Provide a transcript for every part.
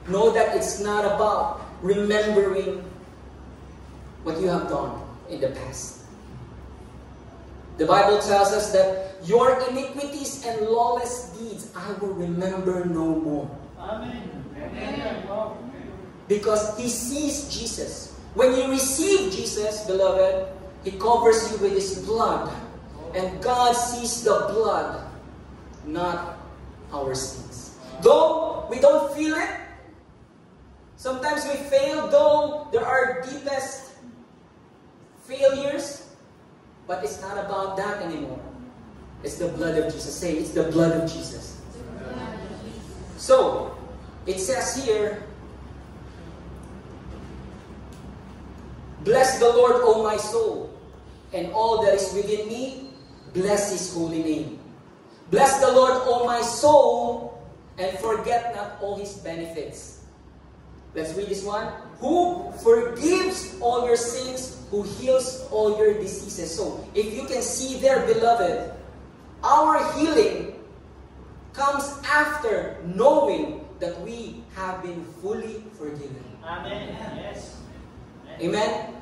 know that it's not about remembering what you have done in the past. The Bible tells us that your iniquities and lawless deeds I will remember no more. Amen. Because He sees Jesus. When you receive Jesus, beloved, He covers you with His blood. And God sees the blood, not our sins. Though we don't feel it, sometimes we fail, though there are deepest failures, but it's not about that anymore. It's the blood of Jesus. Say, it's the blood of Jesus. So, it says here, bless the Lord, O my soul, and all that is within me, bless His holy name. Bless the Lord, O my soul, and forget not all His benefits. Let's read this one. Who forgives all your sins, who heals all your diseases. So, if you can see there, beloved, our healing comes after knowing that we have been fully forgiven. Amen. Yes. Amen?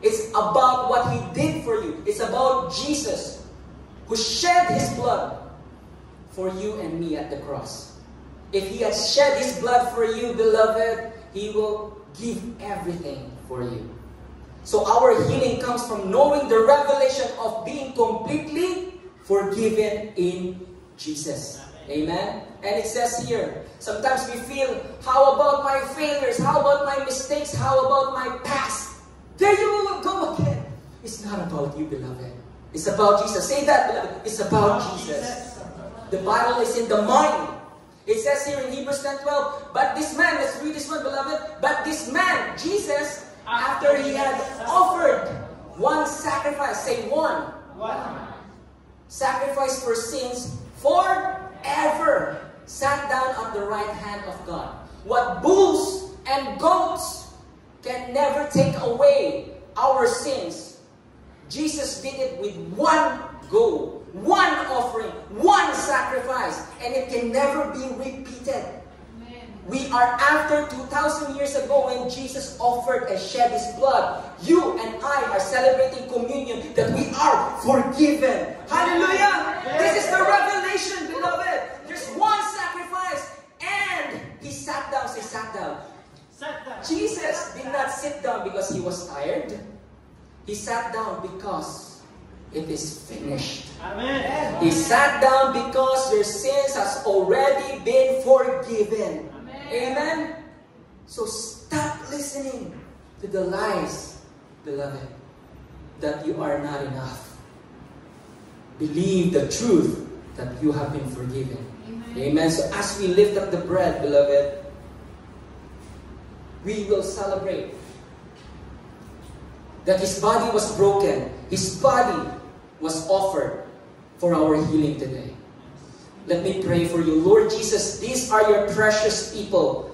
It's about what He did for you. It's about Jesus, who shed His blood for you and me at the cross. If He has shed His blood for you, beloved, He will give everything for you. So our healing comes from knowing the revelation of being completely forgiven in Jesus. Amen? And it says here, sometimes we feel, how about my failures? How about my mistakes? How about my past? There you will go again. It's not about you, beloved. It's about Jesus. Say that, beloved. It's about Jesus. The Bible is in the mind. It says here in Hebrews 10:12, but this man, let's read this one, beloved. But this man, Jesus, after He had offered one sacrifice, say one. Sacrifice for sins forever, sat down at the right hand of God. What bulls and goats can never take away our sins, Jesus did it with one go, one offering, one sacrifice, and it can never be repeated. We are after 2,000 years ago when Jesus offered and shed His blood. You and I are celebrating communion that we are forgiven. Hallelujah! This is the revelation, beloved. There's one sacrifice and He sat down. Say, sat down. Jesus did not sit down because He was tired. He sat down because it is finished. Amen. He sat down because your sins has already been forgiven. Amen? So stop listening to the lies, beloved, that you are not enough. Believe the truth that you have been forgiven. Amen? So as we lift up the bread, beloved, we will celebrate that His body was broken. His body was offered for our healing today. Let me pray for you. Lord Jesus, these are your precious people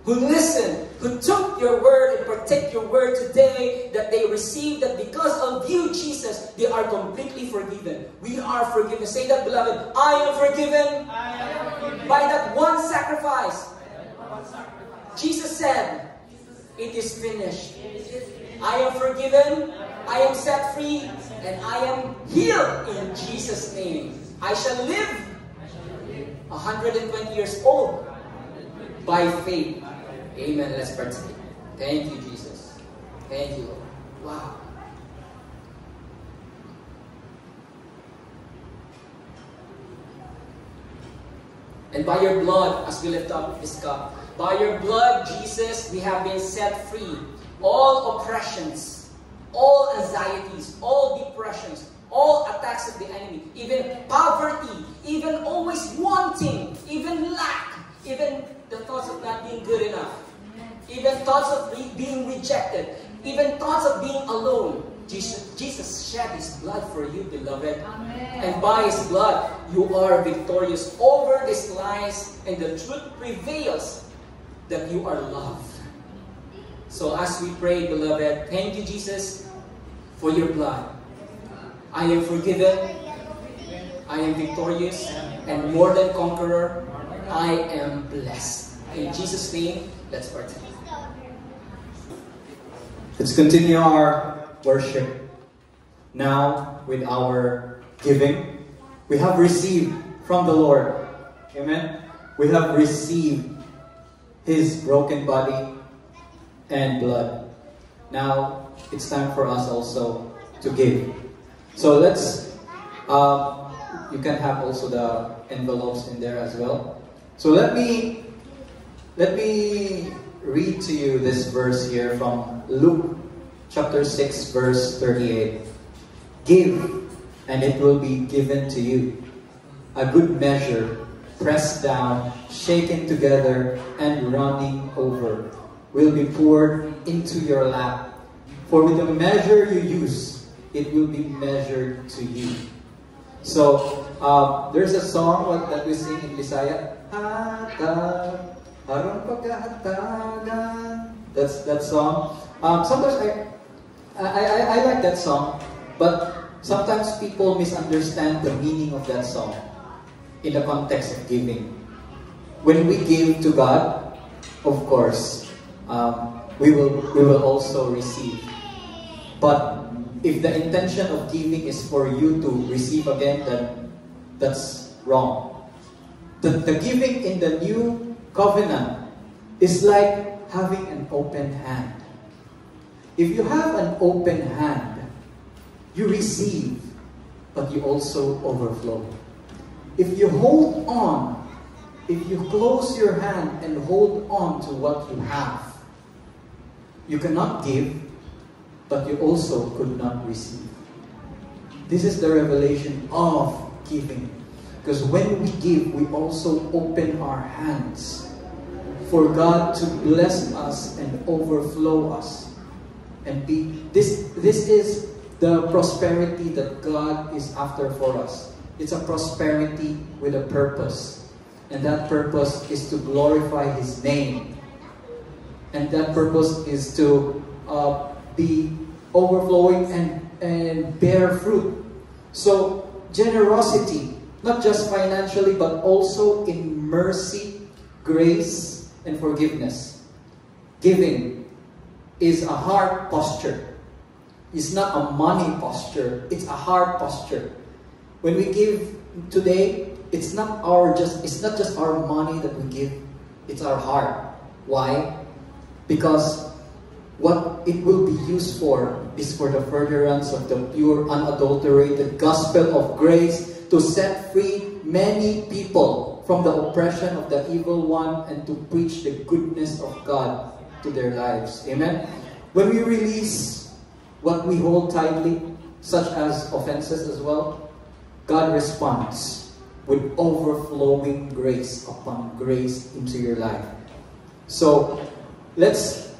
who listened, who took your word and protect your word today, that they received that because of you, Jesus, they are completely forgiven. We are forgiven. Say that, beloved. I am forgiven, by that one sacrifice. Jesus said, it is finished. I am forgiven, I am set free, and I am healed in Jesus' name. I shall live 120 years old by faith. Amen. Let's participate. Thank you, Jesus. Thank you, Lord. Wow. And by your blood, as we lift up this cup, by your blood, Jesus, we have been set free. All oppressions, all anxieties, all depressions, all attacks of the enemy, even poverty, even always wanting, even lack, even the thoughts of not being good enough, even thoughts of being rejected, even thoughts of being alone. Jesus shed His blood for you, beloved. Amen. And by His blood, you are victorious over these lies, and the truth prevails that you are loved. So as we pray, beloved, thank you, Jesus, for your blood. I am forgiven, I am victorious, and more than conqueror, I am blessed. In Jesus' name, let's partake. Let's continue our worship now with our giving. We have received from the Lord. Amen. We have received His broken body and blood. Now it's time for us also to give. So let's, you can have also the envelopes in there as well. So let me read to you this verse here from Luke chapter 6 verse 38. Give, and it will be given to you. A good measure, pressed down, shaken together, and running over, will be poured into your lap. For with the measure you use, it will be measured to you. So, there's a song that we sing in Bisaya. That's that song. Sometimes I like that song, but sometimes people misunderstand the meaning of that song in the context of giving. When we give to God, of course, we will also receive. But if the intention of giving is for you to receive again, then that's wrong. The giving in the new covenant is like having an open hand. If you have an open hand, you receive, but you also overflow. If you hold on, if you close your hand and hold on to what you have, you cannot give, but you also could not receive. This is the revelation of giving. Because when we give, we also open our hands for God to bless us and overflow us. And this is the prosperity that God is after for us. It's a prosperity with a purpose. And that purpose is to glorify His name. And that purpose is to be overflowing and bear fruit. So, generosity, not just financially, but also in mercy, grace, and forgiveness. Giving is a heart posture. It's not a money posture. It's a heart posture. When we give today, it's not just our money that we give. It's our heart. Why? Because what it will be used for is for the furtherance of the pure, unadulterated gospel of grace to set free many people from the oppression of the evil one and to preach the goodness of God to their lives. Amen? When we release what we hold tightly, such as offenses as well, God responds with overflowing grace upon grace into your life. So, let's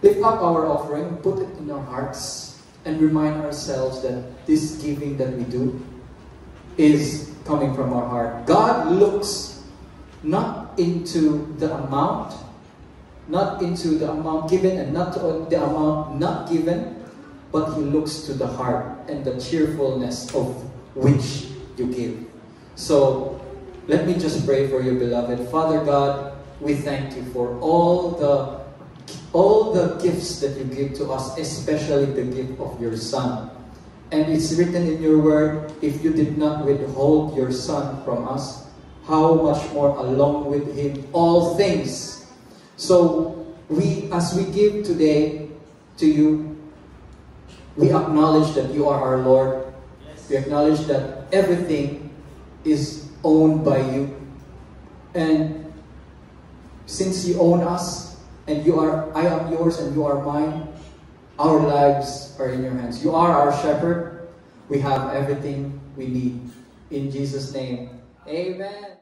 lift up our offering, put it in our hearts, and remind ourselves that this giving that we do is coming from our heart. God looks not into the amount, not into the amount given and not to the amount not given, but He looks to the heart and the cheerfulness of which you give. So, let me just pray for you, beloved. Father God, we thank you for all the gifts that you give to us, especially the gift of your Son. And it's written in your word, if you did not withhold your Son from us, how much more along with Him all things. So, as we give today to you, we acknowledge that you are our Lord. Yes. We acknowledge that everything is owned by you. And since you own us, and I am yours and you are mine, our lives are in your hands. You are our shepherd. We have everything we need. In Jesus' name, amen.